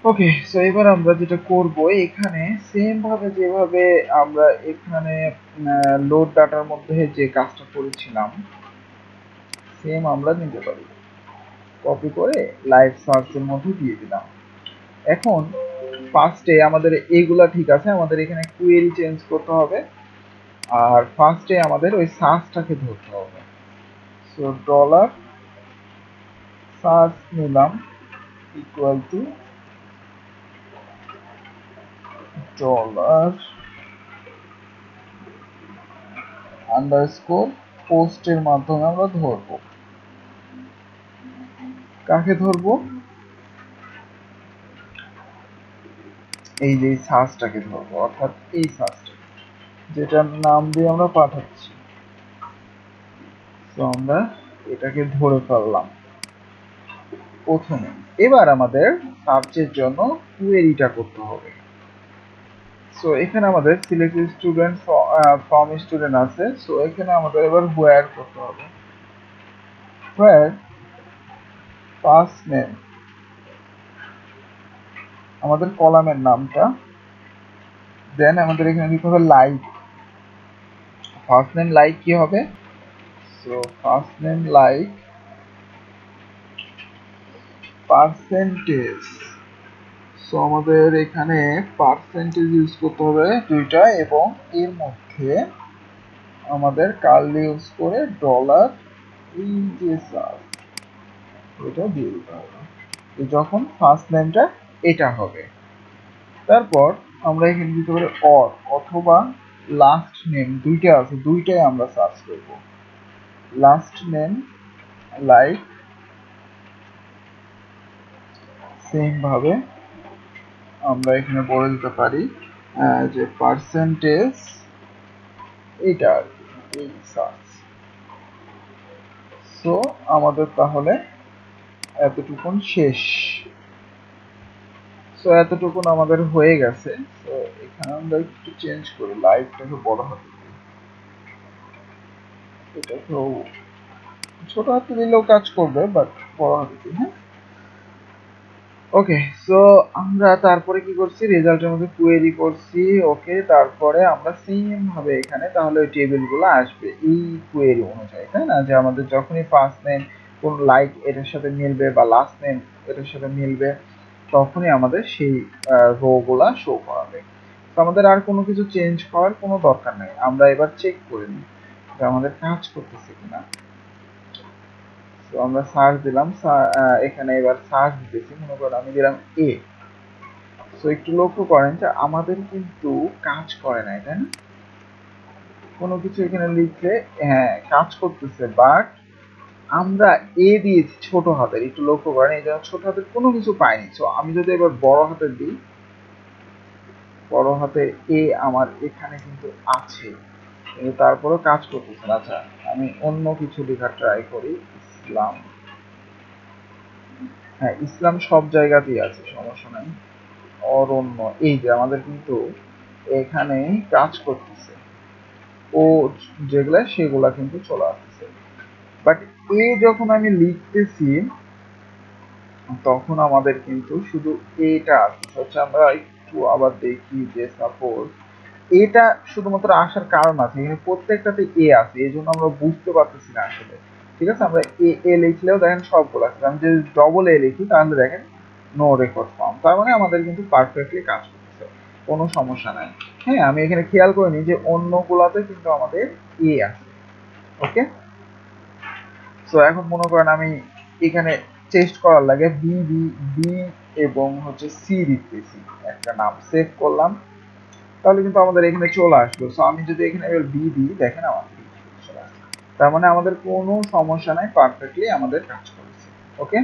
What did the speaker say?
ওকে, so এবার আমরা যেটা করব এখানে সেম ভাবে যেভাবে আমরা এখানে লোড ডাটার মধ্যে যে কাজটা করেছিলাম সেম আমরা নিতে পারি, কপি করে লাইভ সার্চের মধ্যে দিয়ে দিলাম। এখন ফার্স্টে আমাদের এইগুলা ঠিক আছে, আমাদের এখানে কুয়েরি চেঞ্জ করতে হবে, আর ফার্স্টে আমাদের ওই সার্চটাকে ধরতে হবে। সো ডলার সার্চ নিলাম ইকুয়াল টু ডলার আন্ডারস্কোর পোস্টের মাধ্যমে আমরা ধরবো। কাকে ধরবো? এই যে সার্চটাকে ধরবো, অর্থাৎ এই সার্চটা যেটার নাম দিয়ে আমরা পাঠাচ্ছি। তো আমরা এটাকে ধরে ফেললাম প্রথমে। এবার আমাদের সার্চের জন্য কুয়েরিটা করতে হবে। সো এখানে আমাদের সিলেক্ট স্টুডেন্ট ফ্রম স্টুডেন্ট আছে, সো এখানে আমাদের এবার হোয়ার করতে হবে। হোয়ার ফার্স্ট নেম, আমাদের কলামের নামটা, দেন আমাদের এখানে দিতে হবে লাইক। ফার্স্ট নেম লাইক কি হবে? So first name like percentage. So আমাদের এখানে পার্সেন্টেজ ইউজ করতে হবে দুইটা, এবং এর মধ্যে আমাদের কার্লি ইউজ করে ডলার এই যে সার্চ এটা দিয়ে দিতে হবে যখন ফার্স্ট নেমটা এটা হবে। তারপর আমরা এখানে দিতে পারি অর অথবা লাস্ট নেম, দুইটা আছে, দুইটাই আমরা সার্চ করব। লাস্ট নেম লাইক সেম ভাবে আমরা এখানে বলে দিতে পারি যে পার্সেন্টেজ এটা আর কি, এই সার্চ। সো আমাদের তাহলে এতটুকুন শেষ। সো এতটুকুন আমাদের হয়ে গেছে। সো এখানে আমরা একটু চেঞ্জ করি, লাইভটাকে বড় হাতে দিই, এটাকেও ছোট হাতে দিলেও কাজ করবে, বাট বড় হাতে দিই। হ্যাঁ, ওকে। সো আমরা তারপরে কি করছি, রেজাল্টের মধ্যে কোয়েরি করছি। ওকে, তারপরে আমরা সেম ভাবে এখানে তাহলে ওই টেবিলগুলো আসবে এই কোয়েরি অনুযায়ী, তাই না? যে আমাদের যখনই ফার্স্ট নেম কোন লাইক এটার সাথে মিলবে বা লাস্ট নেম এটার সাথে মিলবে, তখনই আমাদের সেই রো গুলা শো করাবে। তো আমাদের আর কোনো কিছু চেঞ্জ করার কোনো দরকার নেই। আমরা এবার চেক করে নিই যে আমাদের কাজ করতেছে কিনা। তো আমরা সার্চ দিলাম, এখানে এবার সার্চ দিতেছি, মনে করেন আমি দিলাম এ। সো একটু লক্ষ্য করেন যে আমাদের কিন্তু কাজ করে নাই, তাই না? কোনো কিছু এখানে লিখলে হ্যাঁ কাজ করতেছে, বাট আমরা এ দিয়েছি ছোট হাতের, একটু লক্ষ্য করেন এই জন্য ছোট হাতের কোনো কিছু পাইনি। সো আমি যদি এবার বড় হাতের দিই, বড় হাতের এ আমার এখানে কিন্তু আছে, কিন্তু তারপরেও কাজ করতেছে না। আচ্ছা, আমি অন্য কিছু লেখা ট্রাই করি। ইসলাম, হ্যাঁ ইসলাম সব জায়গাতেই আছে, সমস্যা নাই। অরণ্য, এই যে আমাদের কিন্তু এখানে কাজ করতেছে, ও যেগুলা সেগুলা কিন্তু চলে আসতেছে। বাট এ যখন আমি লিখতেছি তখন আমাদের কিন্তু শুধু এটা আসছে হচ্ছে। আমরা একটু আবার দেখি যে সাপোজ এটা শুধুমাত্র আসার কারণ আছে, এখানে প্রত্যেকটাতে এ আছে, এই জন্য আমরা বুঝতে পারতেছি না আসলে। ঠিক আছে, আমরা এ এ লিখলেও দেখেন সবগুলো আছে, আমি যদি ডবল এ লিখি তাহলে দেখেন নো রেকর্ড ফাউন্ড। তার মানে আমাদের কিন্তু পারফেক্টলি কাজ করতেছে, কোনো সমস্যা নাই। হ্যাঁ, আমি এখানে খেয়াল করিনি যে অন্যগুলাতে কিন্তু আমাদের এ আছে। ওকে, সো এখন মনে করেন আমি এখানে টেস্ট করার লাগে বি বি বি এবং হচ্ছে সি দিতেছি, একটা নাম সেভ করলাম, তাহলে কিন্তু আমাদের এখানে চলে আসলো। সো আমি যদি এখানে এবার বি দিই, দেখেন আমার বি চলে আসলো। তার মানে আমাদের কোনো সমস্যা নাই, পারফেক্টলি আমাদের কাজ করেছে। ওকে,